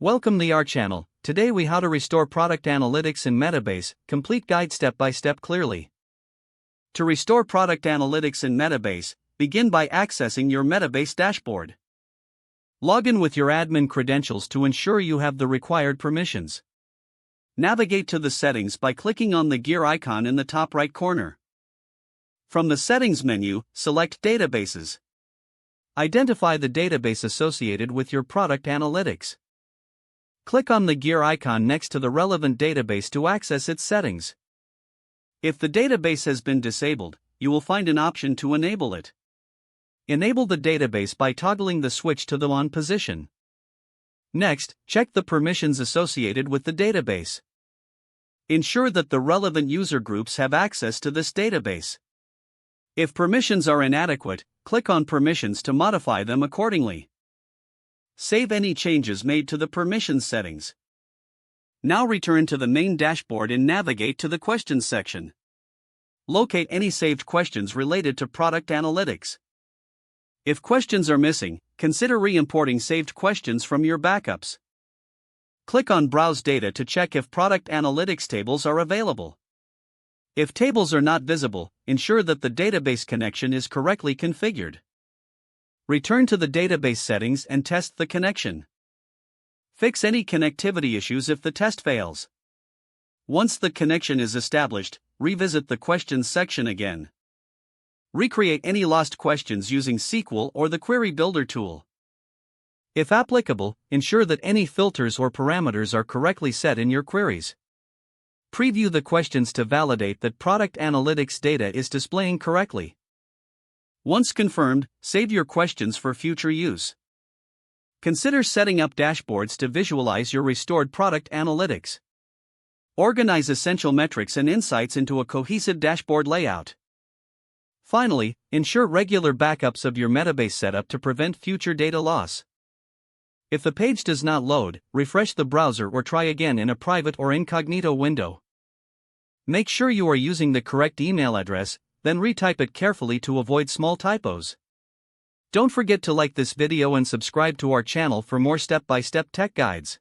Welcome to our channel. Today we how to restore product analytics in Metabase, complete guide step by step clearly. To restore product analytics in Metabase, begin by accessing your Metabase dashboard. Log in with your admin credentials to ensure you have the required permissions. Navigate to the settings by clicking on the gear icon in the top right corner. From the settings menu, select Databases. Identify the database associated with your product analytics. Click on the gear icon next to the relevant database to access its settings. If the database has been disabled, you will find an option to enable it. Enable the database by toggling the switch to the on position. Next, check the permissions associated with the database. Ensure that the relevant user groups have access to this database. If permissions are inadequate, click on Permissions to modify them accordingly. Save any changes made to the permissions settings. Now return to the main dashboard and navigate to the Questions section. Locate any saved questions related to product analytics. If questions are missing, consider re-importing saved questions from your backups. Click on Browse Data to check if product analytics tables are available. If tables are not visible, ensure that the database connection is correctly configured. Return to the database settings and test the connection. Fix any connectivity issues if the test fails. Once the connection is established, revisit the Questions section again. Recreate any lost questions using SQL or the Query Builder tool. If applicable, ensure that any filters or parameters are correctly set in your queries. Preview the questions to validate that product analytics data is displaying correctly. Once confirmed, save your questions for future use. Consider setting up dashboards to visualize your restored product analytics. Organize essential metrics and insights into a cohesive dashboard layout. Finally, ensure regular backups of your Metabase setup to prevent future data loss. If the page does not load, refresh the browser or try again in a private or incognito window. Make sure you are using the correct email address, then retype it carefully to avoid small typos. Don't forget to like this video and subscribe to our channel for more step-by-step tech guides.